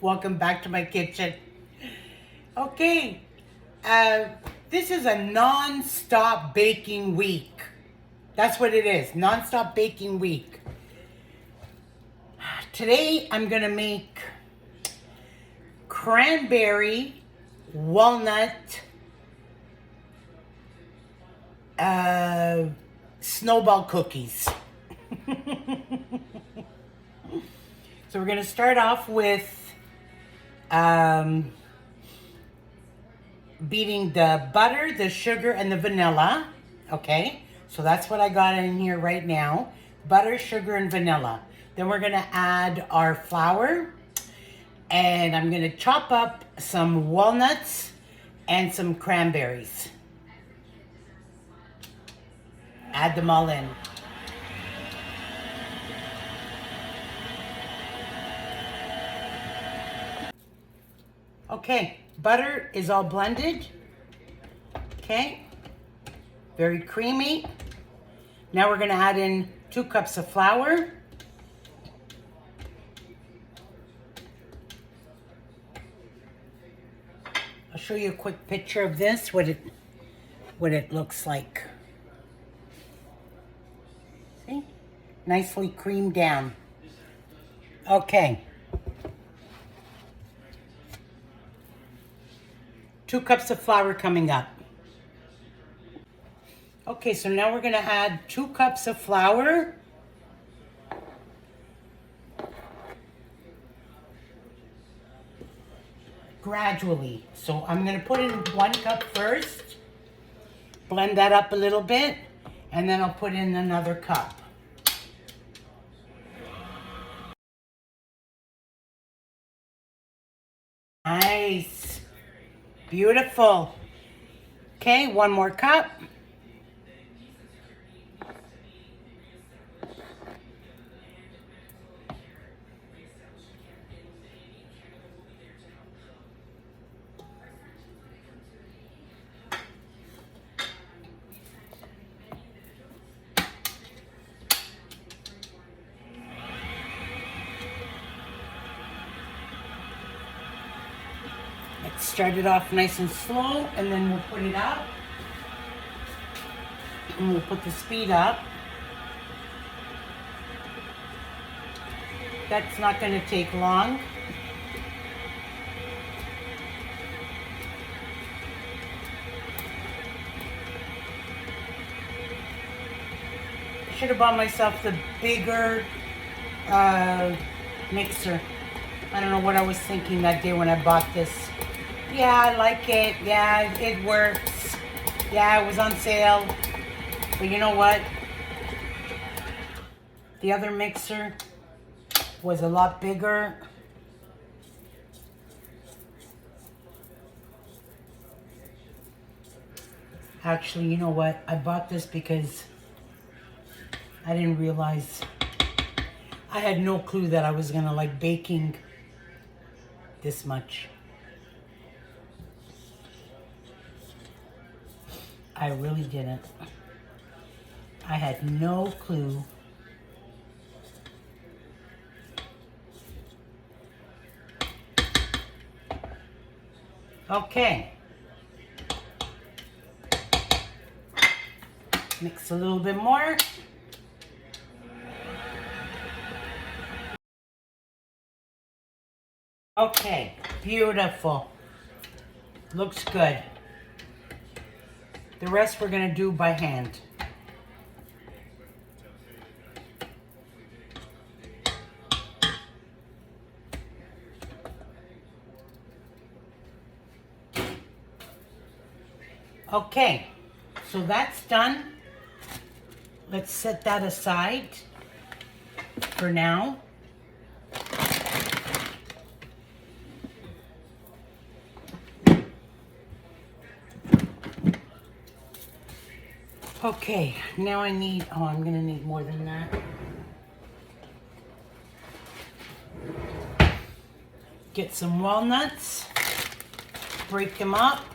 Welcome back to my kitchen. Okay, this is a non-stop baking week. That's what it is, non-stop baking week. Today I'm gonna make cranberry walnut snowball cookies. So we're gonna start off with beating the butter, the sugar, and the vanilla. Okay, so that's what I got in here right now. Butter, sugar, and vanilla. Then we're gonna add our flour, and I'm gonna chop up some walnuts and some cranberries. Add them all in. Okay, butter is all blended. Okay, very creamy. Now we're gonna add in 2 cups of flour. I'll show you a quick picture of this, what it looks like. See? Nicely creamed down. Okay. 2 cups of flour coming up. Okay, so now we're gonna add 2 cups of flour. Gradually. So I'm gonna put in 1 cup first, blend that up a little bit, and then I'll put in another cup. Nice. Beautiful. Okay, 1 more cup. Let's start it off nice and slow, and then we'll put it up. And we'll put the speed up. That's not going to take long. I should have bought myself the bigger mixer. I don't know what I was thinking that day when I bought this. Yeah, I like it. Yeah, it works. Yeah, it was on sale. But you know what? The other mixer was a lot bigger. Actually, you know what? I bought this because I didn't realize, I had no clue that I was gonna like baking this much. I really didn't. I had no clue. Okay. Mix a little bit more. Okay, beautiful. Looks good. The rest we're gonna do by hand. Okay, so that's done. Let's set that aside for now. Okay, now I need, I'm gonna need more than that. Get some walnuts, break them up.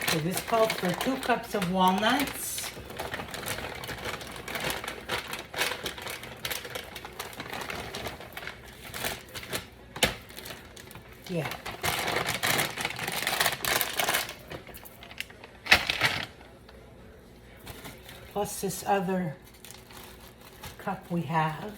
So this calls for 2 cups of walnuts. Yeah. Plus this other cup we have.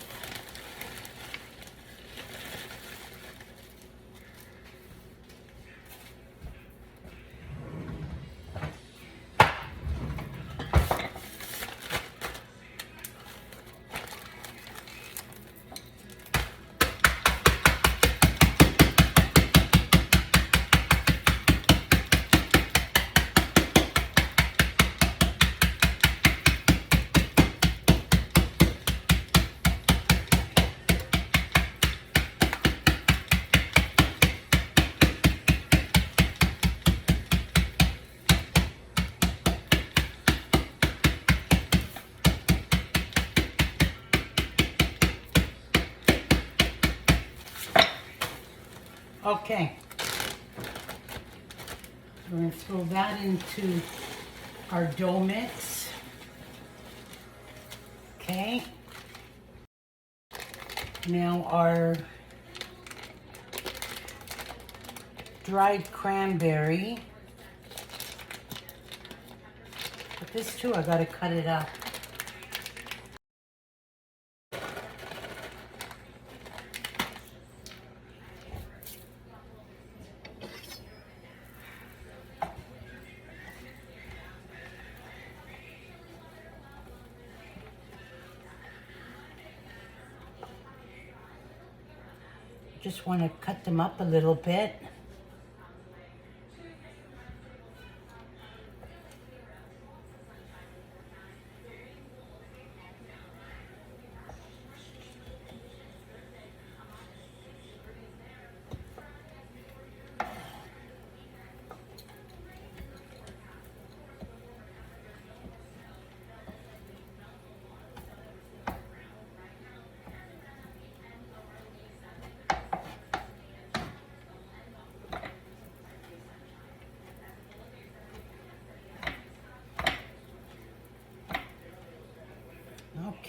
Okay, we're going to throw that into our dough mix. Okay, now our dried cranberry. But this too, I got to cut it up. Just want to cut them up a little bit.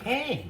Okay.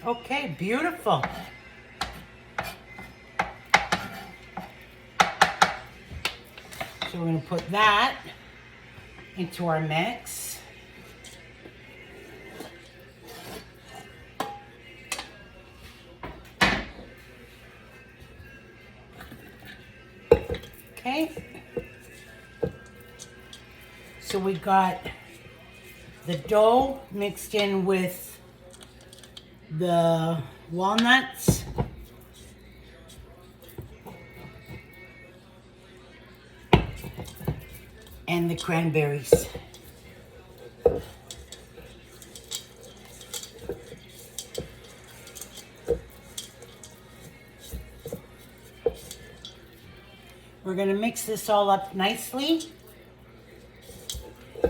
Okay, beautiful. So we're going to put that into our mix. Okay. So we got the dough mixed in with the walnuts. And the cranberries. We're going to mix this all up nicely.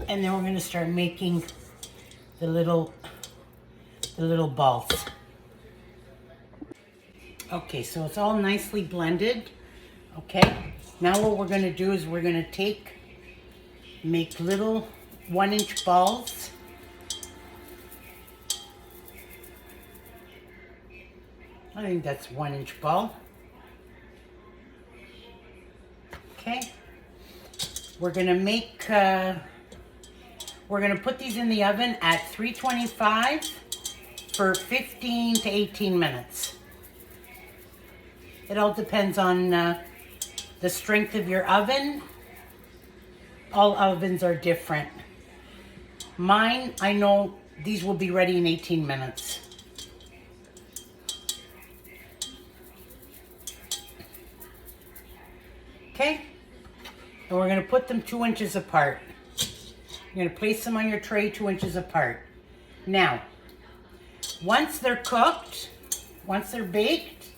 And then we're going to start making the little balls. Okay, so it's all nicely blended. Okay, now what we're going to do is we're going to make little 1-inch balls. I think that's 1-inch ball. Okay, we're going to put these in the oven at 325 for 15 to 18 minutes. It all depends on the strength of your oven. All ovens are different. Mine, I know these will be ready in 18 minutes. Okay, and we're going to put them 2 inches apart. You're going to place them on your tray 2 inches apart. Now, once they're cooked, once they're baked,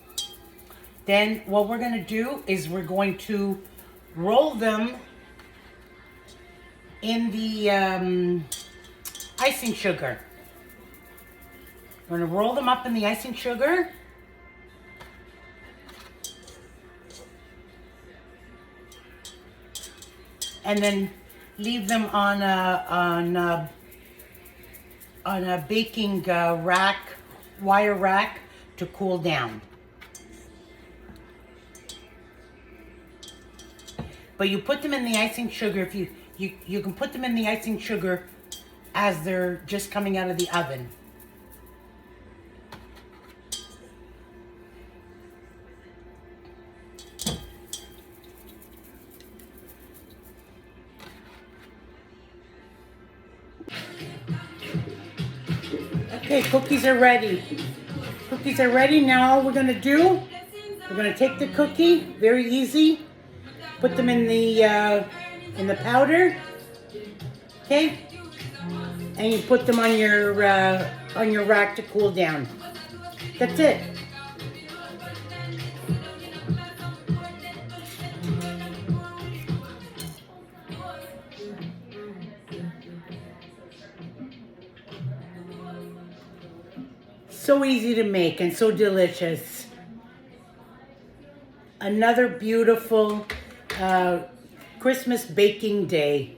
then what we're going to do is we're going to roll them in the icing sugar. We're going to roll them up in the icing sugar. And then leave them on a baking rack, wire rack, to cool down. But you put them in the icing sugar. If you can put them in the icing sugar as they're just coming out of the oven. Okay, cookies are ready. Cookies are ready. Now all we're going to do, we're going to take the cookie, very easy, put them in the powder, okay? And you put them on your rack to cool down. That's it. So easy to make and so delicious. Another beautiful Christmas baking day.